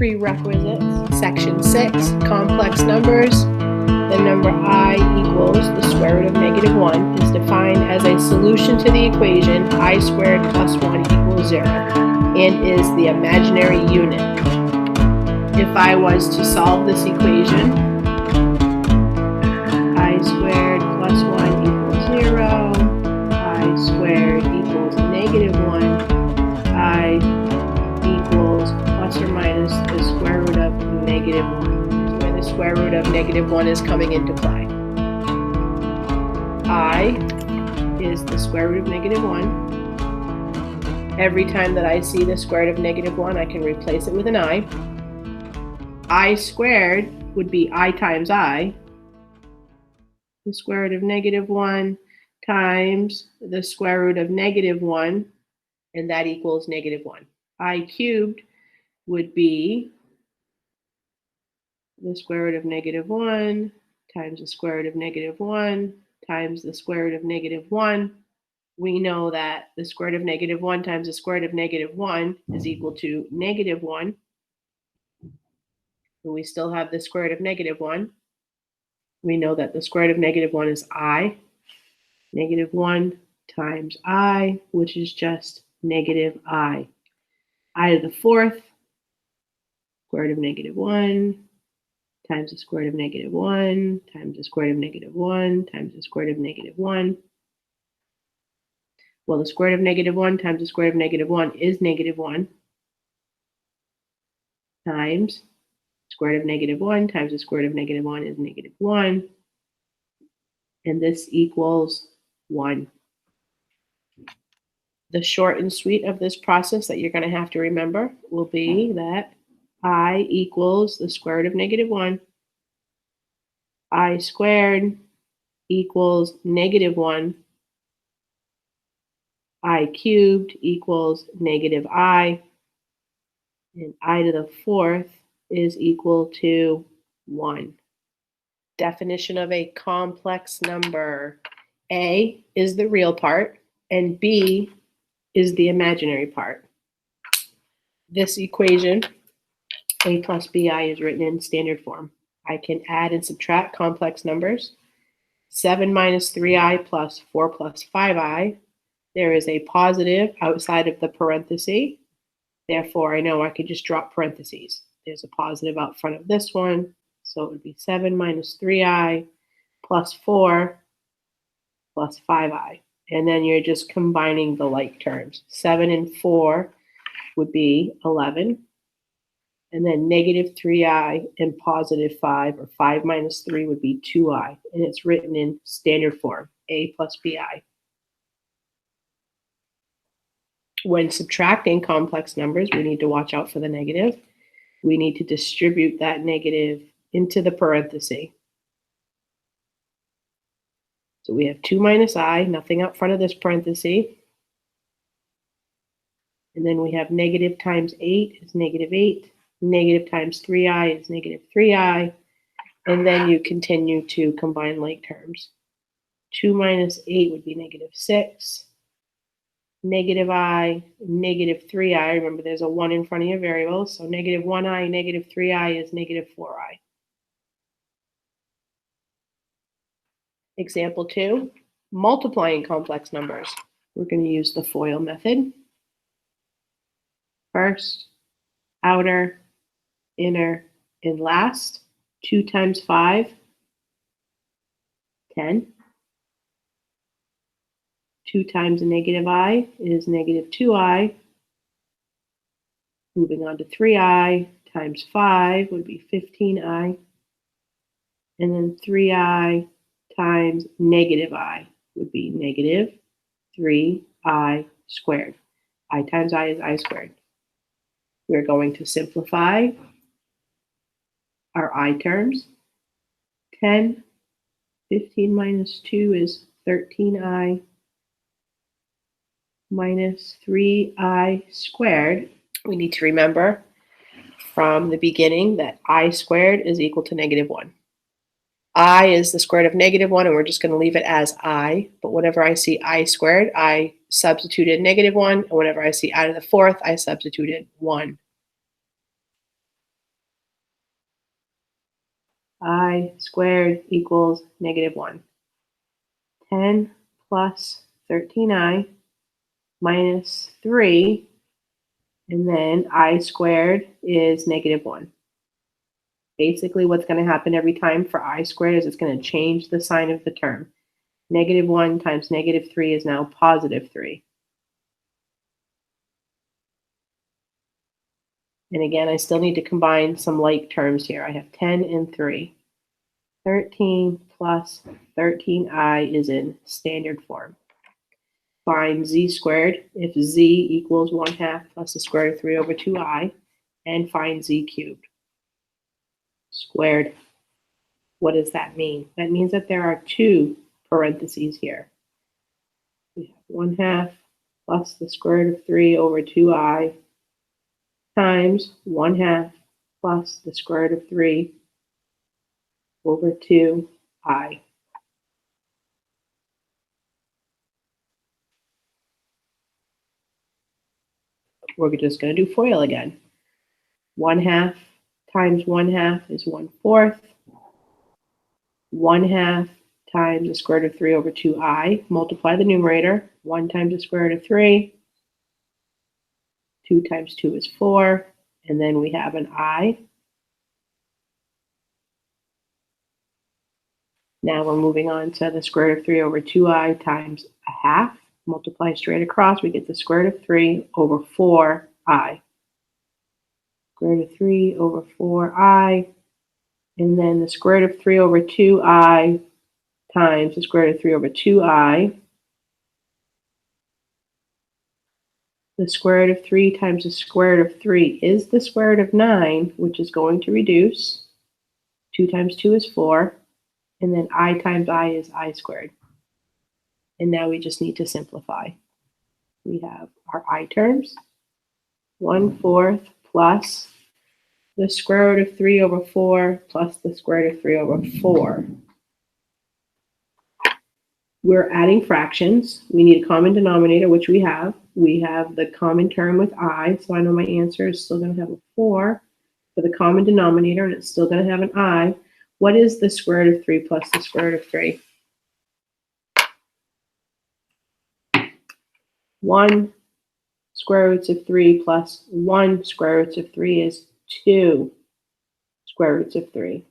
Prerequisites, Section 6, complex numbers. The number I equals the square root of -1 is defined as a solution to the equation I squared plus 1 equals 0 and is the imaginary unit. If I was to solve this equation, I squared plus 1 equals 0, I squared equals -1, I equals plus or minus the square root of -1, where the square root of -1 is coming into play. I is the square root of -1. Every time that I see the square root of -1, I can replace it with an I squared would be I times I. The square root of -1 times the square root of -1, and that equals -1. I cubed would be the square root of -1 times the square root of -1 times the square root of -1. We know that the square root of -1 times the square root of -1 is equal to -1. And we still have the square root of -1. We know that the square root of -1 is I. -1 times I, which is just -I. I to the fourth, square root of -1 times the square root of -1 times the square root of -1 times the square root of -1. Well, the square root of -1 times the square root of -1 is -1 times square root of -1 times the square root of -1 is -1. And this equals 1. The short and sweet of this process that you're going to have to remember will be that I equals the square root of -1. I squared equals -1. I cubed equals -I. And I to the fourth is equal to 1. Definition of a complex number. A is the real part, and B is the imaginary part. This equation, A plus BI, is written in standard form. I can add and subtract complex numbers. 7 minus 3i plus 4 plus 5i. There is a positive outside of the parenthesis. Therefore, I know I could just drop parentheses. There's a positive out front of this one. So it would be 7 minus 3i plus 4 plus 5i. And then you're just combining the like terms. 7 and 4 would be 11. And then -3i and +5, or 5 minus 3, would be 2i. And it's written in standard form, A plus BI. When subtracting complex numbers, we need to watch out for the negative. We need to distribute that negative into the parenthesis. So we have 2 minus I, nothing up front of this parenthesis. And then we have negative times 8 is -8. Negative times 3i is -3i. And then you continue to combine like terms. 2 minus 8 would be -6. -I, -3i. Remember, there's a 1 in front of your variables. So -1i, -3i is -4i. Example 2, multiplying complex numbers. We're going to use the FOIL method. First, outer, inner, and last. 2 times 5, 10. 2 times -I is -2i. Moving on to 3i times 5 would be 15i. And then 3i times -I would be -3i squared. I times I is I squared. We're going to simplify our I terms. 10, 15 minus 2 is 13i minus 3i squared. We need to remember from the beginning that I squared is equal to -1. I is the square root of -1, and we're just going to leave it as I. But whenever I see I squared, I substituted -1. And whenever I see I to the fourth, I substituted 1. I squared equals negative 1. 10 plus 13i minus 3, and then I squared is negative 1. Basically, what's going to happen every time for I squared is it's going to change the sign of the term. Negative 1 times negative 3 is now positive 3. And again, I still need to combine some like terms here. I have 10 and 3. 13 plus 13i is in standard form. Find z squared if z equals 1/2 plus the square root of 3 over 2i, and find z cubed. Squared. What does that mean? That means that there are two parentheses here. We have 1/2 plus the square root of 3 over 2i times 1/2 plus the square root of 3 over 2i. We're just going to do FOIL again. 1/2 times 1/2 is 1/4. 1/2 times the square root of 3 over 2i. Multiply the numerator. 1 times the square root of 3. 2 times 2 is 4. And then we have an I. Now we're moving on to the square root of 3 over 2i times 1/2. Multiply straight across. We get the square root of 3 over 4i. Square root of 3 over 4i. And then the square root of 3 over 2i times the square root of 3 over 2i. The square root of 3 times the square root of 3 is the square root of 9, which is going to reduce. 2 times 2 is 4. And then I times I is I squared. And now we just need to simplify. We have our I terms. 1/4 plus the square root of 3 over 4 plus the square root of 3 over 4. We're adding fractions. We need a common denominator, which we have. We have the common term with I, so I know my answer is still going to have a 4 for the common denominator, and it's still going to have an I. What is the square root of 3 plus the square root of 3? 1 square roots of 3 plus 1 square roots of 3 is 2 square roots of 3.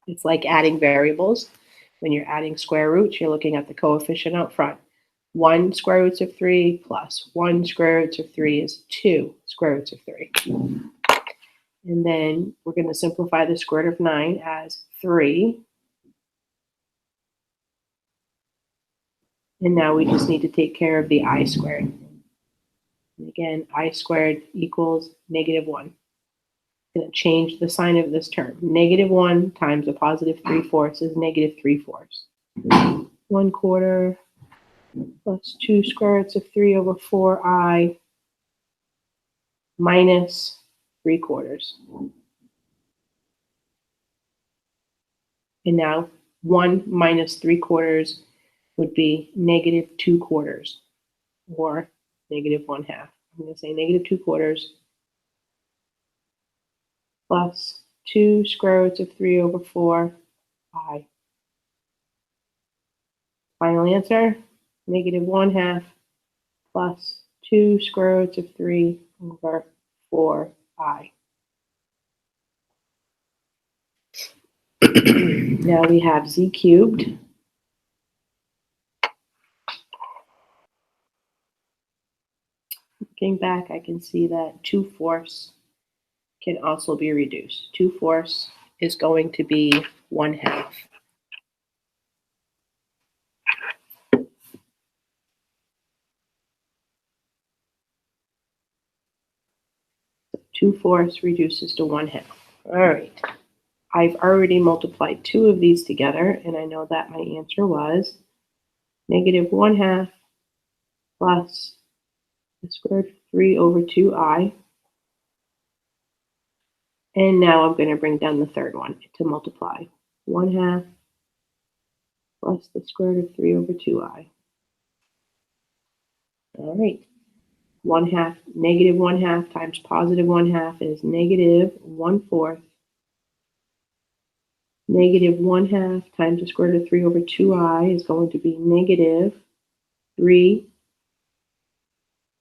It's like adding variables. When you're adding square roots, you're looking at the coefficient out front. 1 square roots of 3 plus 1 square roots of 3 is 2 square roots of 3. And then we're going to simplify the square root of 9 as 3. And now we just need to take care of the I squared. And again, I squared equals negative 1. I'm going to change the sign of this term. Negative 1 times a positive 3/4 is negative 3/4. 1/4 plus 2 square roots of 3 over 4i minus 3/4. And now 1 minus 3/4 would be negative 2/4, or negative 1/2. I'm going to say negative 2/4 plus 2 square roots of 3 over 4i. Final answer, negative 1/2 plus 2 square roots of 3 over 4i. Now we have z cubed. Looking back, I can see that 2/4 can also be reduced. 2/4 is going to be 1/2. 2/4 reduces to 1/2. All right. I've already multiplied 2 of these together, and I know that my answer was negative 1/2 plus the square root of 3 over 2i. And now I'm going to bring down the third one to multiply. 1/2 plus the square root of 3 over 2i. All right. 1/2, negative 1/2 times positive 1/2 is negative 1/4. Negative 1/2 times the square root of 3 over 2i is going to be negative 3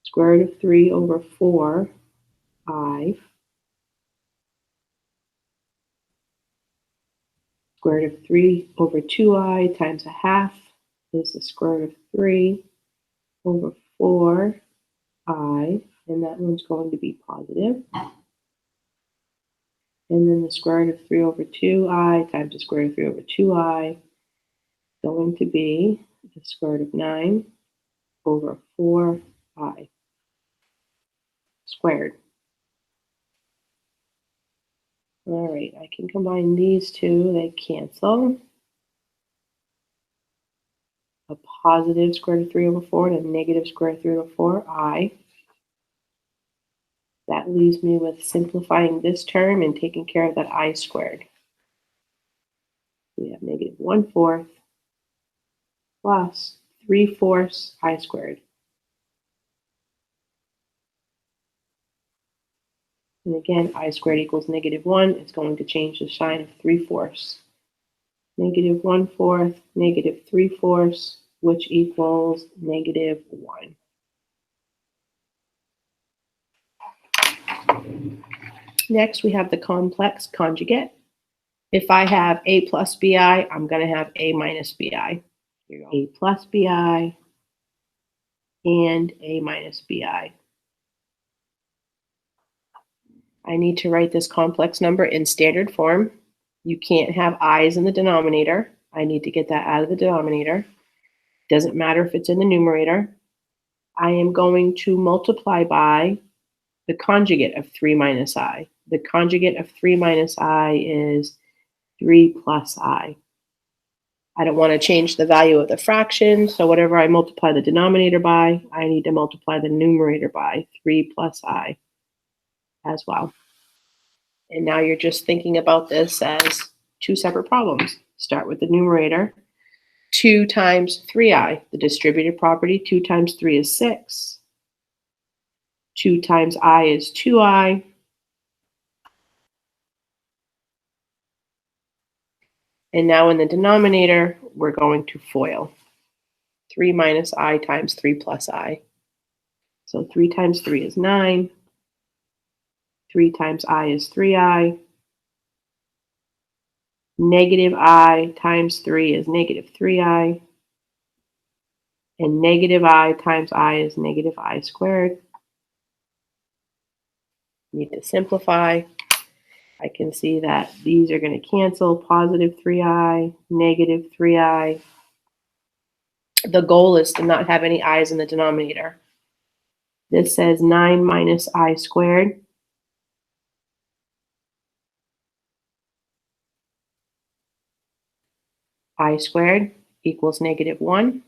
square root of 3 over 4i. Square root of 3 over 2i times 1/2 is the square root of 3 over 4i, and that one's going to be positive. And then the square root of 3 over 2i times the square root of 3 over 2i going to be the square root of 9 over 4i squared. All right, I can combine these two. They cancel. A positive square root of 3 over 4 and a negative square root of 3 over 4i. That leaves me with simplifying this term and taking care of that I squared. We have negative 1/4 plus 3/4 I squared. And again, I squared equals negative 1. It's going to change the sign of 3/4. Negative 1/4, negative 3/4, which equals negative 1. Next, we have the complex conjugate. If I have a plus bi, I'm going to have a minus bi. Here you go. A plus bi and a minus bi. I need to write this complex number in standard form. You can't have i's in the denominator. I need to get that out of the denominator. Doesn't matter if it's in the numerator. I am going to multiply by the conjugate of 3 minus I. The conjugate of 3 minus I is 3 plus I. I don't want to change the value of the fraction, so whatever I multiply the denominator by, I need to multiply the numerator by 3 plus I as well. And now you're just thinking about this as two separate problems. Start with the numerator. 2 times 3i, the distributive property, 2 times 3 is 6. 2 times I is 2i. And now in the denominator, we're going to FOIL. 3 minus I times 3 plus I. So 3 times 3 is 9. 3 times I is 3i. Negative I times 3 is negative 3i. And negative I times I is negative I squared. Need to simplify. I can see that these are going to cancel. Positive 3i, negative 3i. The goal is to not have any i's in the denominator. This says 9 minus I squared. I squared equals negative 1.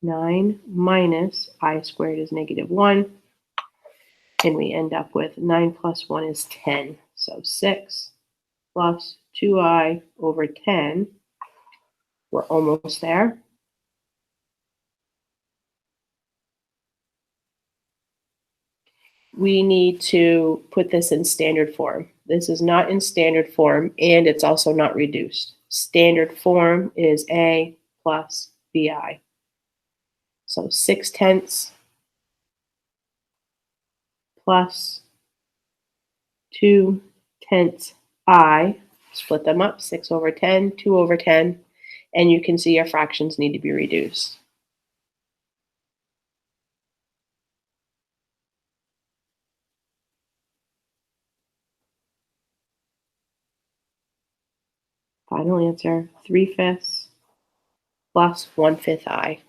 9 minus I squared is negative 1. And we end up with 9 plus 1 is 10. So 6 plus 2i over 10. We're almost there. We need to put this in standard form. This is not in standard form, and it's also not reduced. Standard form is a plus bi. So 6/10 plus 2/10 I. Split them up, 6 over 10, 2 over 10, and you can see your fractions need to be reduced. Final answer, 3/5 plus 1/5 I.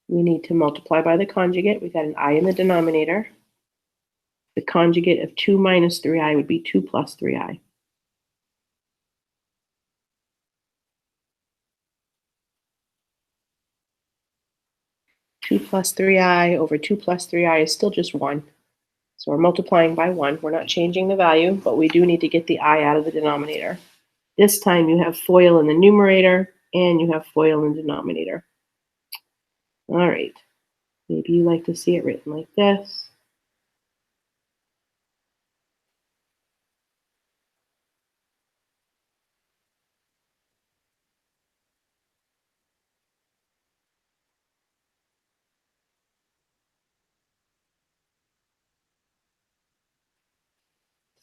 We need to multiply by the conjugate. We got an I in the denominator. The conjugate of 2 minus 3i would be 2 plus 3i. Two plus 3i over 2 plus 3i is still just 1. So we're multiplying by 1. We're not changing the value, but we do need to get the I out of the denominator. This time you have FOIL in the numerator and you have FOIL in the denominator. All right. Maybe you like to see it written like this.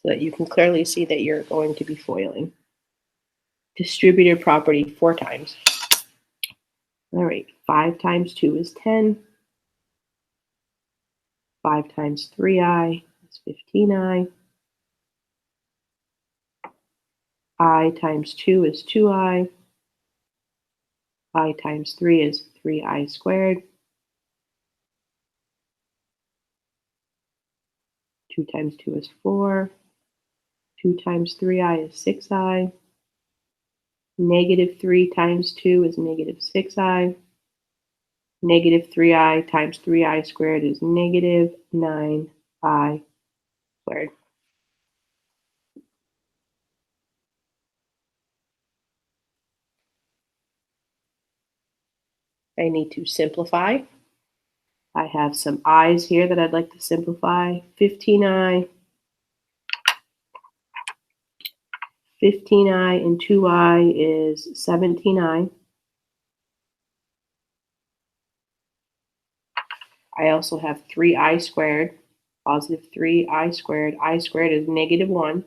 So that you can clearly see that you're going to be foiling. Distributed property 4 times. All right, 5 times 2 is 10. 5 times 3i is 15i. I times 2 is 2i. I times 3 is 3i squared. 2 times 2 is 4. 2 times 3i is 6i. Negative 3 times 2 is negative 6i. Negative 3i times 3i squared is negative 9i squared. I need to simplify. I have some i's here that I'd like to simplify. 15i. 15i and 2i is 17i. I also have 3i squared, positive 3i squared. I squared is negative 1.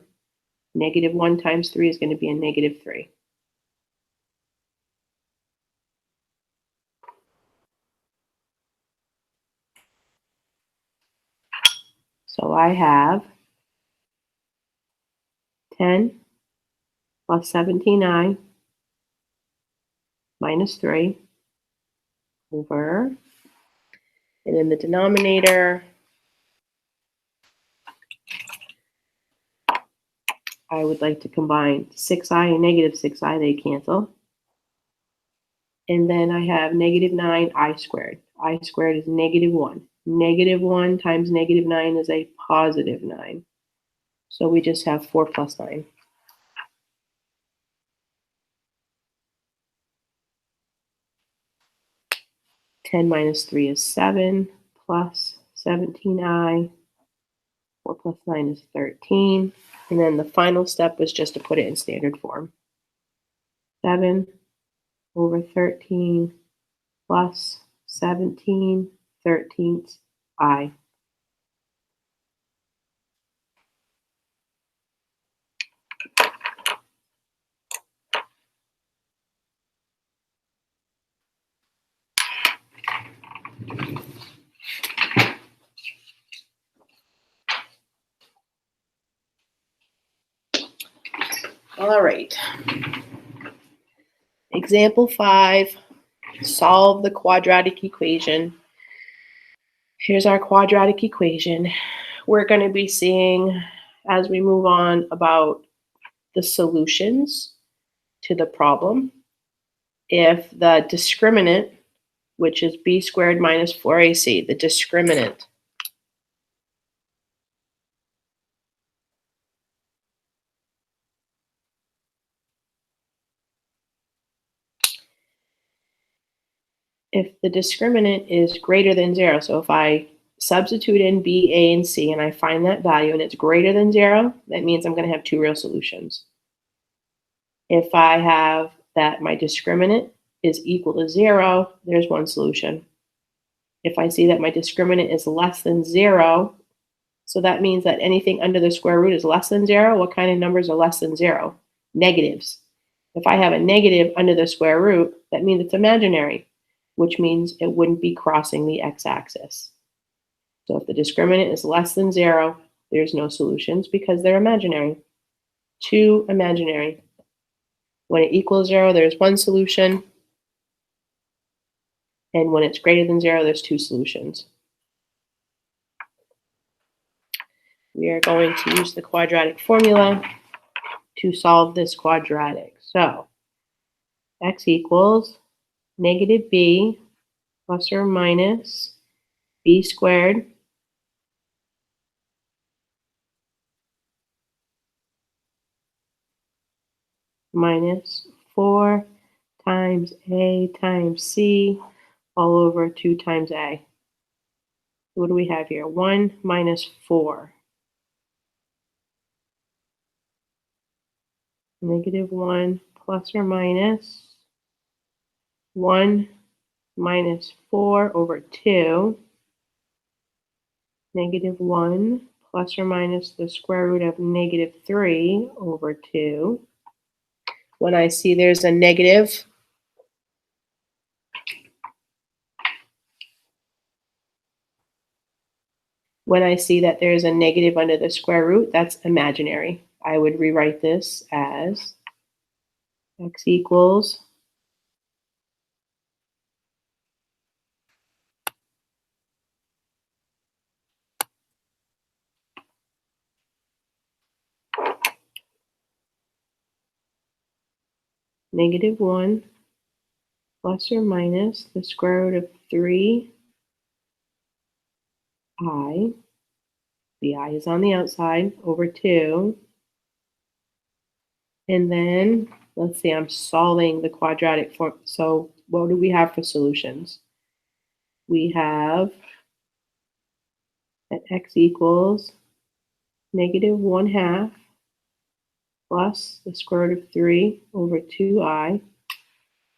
Negative 1 times 3 is going to be a negative 3. So I have 10 plus 17i minus 3 over, and in the denominator, I would like to combine 6i and negative 6i, they cancel. And then I have negative 9i squared. I squared is negative 1. Negative 1 times negative 9 is a positive 9. So we just have 4 plus 9. Ten minus 3 is 7, plus 17i. 4 plus 9 is 13. And then the final step was just to put it in standard form. 7 over 13 plus 17 13ths I. All right. Example 5, solve the quadratic equation. Here's our quadratic equation. We're going to be seeing, as we move on, about the solutions to the problem. If the discriminant, which is b squared minus 4ac, the discriminant, if the discriminant is greater than 0, so if I substitute in b, a, and c, and I find that value and it's greater than 0, that means I'm going to have 2 real solutions. If I have that my discriminant is equal to 0, there's 1 solution. If I see that my discriminant is less than 0, so that means that anything under the square root is less than 0. What kind of numbers are less than 0? Negatives. If I have a negative under the square root, that means it's imaginary, which means it wouldn't be crossing the x-axis. So if the discriminant is less than 0, there's no solutions because they're imaginary. 2 imaginary. When it equals 0, there's 1 solution. And when it's greater than 0, there's 2 solutions. We are going to use the quadratic formula to solve this quadratic. So x equals negative b plus or minus b squared minus 4 times A times C all over 2 times A. What do we have here? 1 minus 4. Negative 1 plus or minus 1 minus 4 over 2. Negative 1 plus or minus the square root of negative 3 over 2. When I see there's a negative, when I see that there's a negative under the square root, that's imaginary. I would rewrite this as x equals negative 1 plus or minus the square root of 3i. The I is on the outside over 2. And then, let's see, I'm solving the quadratic form. So what do we have for solutions? We have that x equals negative 1/2 plus the square root of 3 over 2i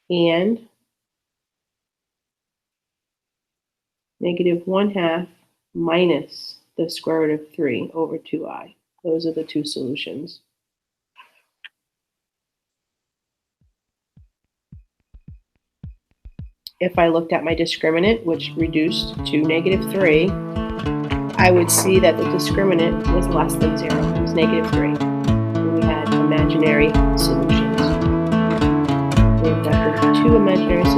and negative 1/2 minus the square root of 3 over 2i. Those are the two solutions. If I looked at my discriminant, which reduced to negative 3, I would see that the discriminant was less than 0. It was negative 3. And we had imaginary solutions. We've got the two imaginary solutions.